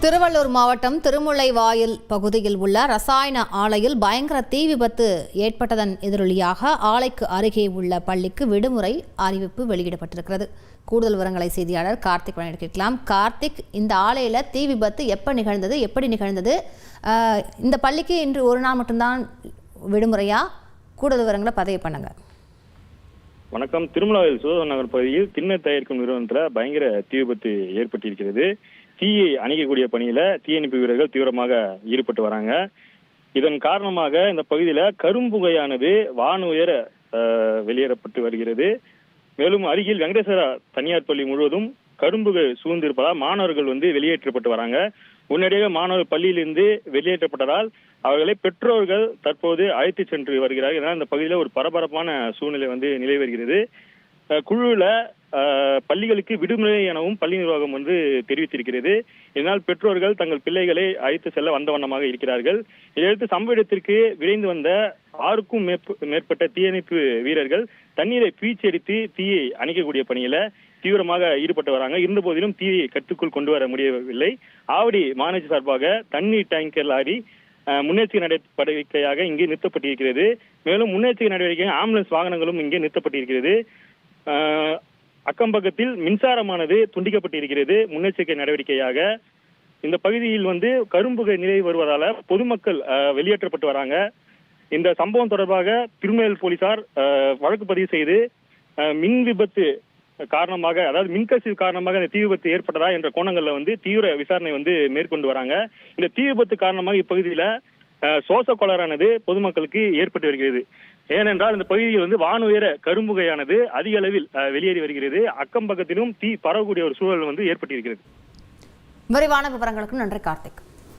திருவள்ளூர் மாவட்டம் திருமுல்லைவாயில் பகுதியில் உள்ள ரசாயன ஆலையில் பயங்கர தீ விபத்து ஏற்பட்டதன் எதிரொலியாக ஆலைக்கு அருகே உள்ள பள்ளிக்கு விடுமுறை அறிவிப்பு வெளியிடப்பட்டிருக்கிறது. கூடுதல் விவரங்களை செய்தியாளர் கார்த்திக் வழங்க கேட்கலாம். கார்த்திக், இந்த ஆலையில் தீ விபத்து எப்போ நிகழ்ந்தது, எப்படி நிகழ்ந்தது? இந்த பள்ளிக்கு இன்று ஒரு நாள் மட்டும்தான் விடுமுறையா? கூடுதல் விவரங்களை பதிவு பண்ணுங்க. வணக்கம். திருமலாவில் சுதந்திர நகர் பகுதியில் திண்ணை தயாரிக்கும் நிறுவனத்தில் பயங்கர தீ விபத்து ஏற்பட்டிருக்கிறது. தீயை அணைக்கக்கூடிய பணியில தீயணைப்பு வீரர்கள் தீவிரமாக ஈடுபட்டு வராங்க. இதன் காரணமாக இந்த பகுதியில கரும்புகையானது வானுயர வெளியேறப்பட்டு வருகிறது. மேலும் அருகில் வெங்கடேஸ்வரா தனியார் பள்ளி முழுவதும் கரும்புகை சூழ்ந்திருப்பதால் மாணவர்கள் வெளியேற்றப்பட்டு வராங்க. உடனடியாக மாணவர் பள்ளியிலிருந்து வெளியேற்றப்பட்டதால் அவர்களை பெற்றோர்கள் தற்போது அழைத்து சென்று வருகிறார்கள். இதனால் இந்த பகுதியில் ஒரு பரபரப்பான சூழ்நிலை நிலவி வருகிறது. குழுல பள்ளிகளுக்கு விடுமுறை எனவும் பள்ளி நிர்வாகம் தெரிவித்திருக்கிறது. இதனால் பெற்றோர்கள் தங்கள் பிள்ளைகளை அழைத்து செல்ல வந்த வண்ணமாக இருக்கிறார்கள். இதையடுத்து சம்பவ இடத்திற்கு விரைந்து வந்த 6க்கும் மேற்பட்ட தீயணைப்பு வீரர்கள் தண்ணீரை பீச்சடித்து தீயை அணைக்கக்கூடிய பணியில தீவிரமாக ஈடுபட்டு வராங்க. இருந்த போதிலும் தீயை கட்டுக்குள் கொண்டு வர முடியவில்லை. ஆவடி மாநகராட்சி சார்பாக தண்ணீர் டேங்கர் லாரி முன்னெச்சரிக்கை நடவடிக்கையாக இங்கே நிறுத்தப்பட்டிருக்கிறது. மேலும் முன்னெச்சரிக்கை நடவடிக்கை ஆம்புலன்ஸ் வாகனங்களும் இங்கே நிறுத்தப்பட்டிருக்கிறது. அக்கம்பக்கத்தில் மின்சாரமானது துண்டிக்கப்பட்டிருக்கிறது. முன்னெச்சரிக்கை நடவடிக்கையாக இந்த பகுதியில் கரும்புகை நிலை வருவதால பொதுமக்கள் வெளியேற்றப்பட்டு வராங்க. இந்த சம்பவம் தொடர்பாக திருமேல் போலீசார் வழக்கு பதிவு செய்து மின் விபத்து காரணமாக, அதாவது மின்கசிவு காரணமாக இந்த தீ விபத்து ஏற்பட்டதா என்ற கோணங்கள்ல தீவிர விசாரணை மேற்கொண்டு வராங்க. இந்த தீ விபத்து காரணமாக இப்பகுதியில சோச கொளரானது பொதுமக்களுக்கு ஏற்பட்டு வருகிறது. ஏனென்றால் இந்த பகுதியில் வானுயர கரும்புகையானது அதிக அளவில் வெளியேறி வருகிறது. அக்கம் பக்கத்திலும் தீ பரவக்கூடிய ஒரு சூழல் ஏற்பட்டிருக்கிறது. விரிவான விவரங்களுக்கு நன்றி கார்த்திக்.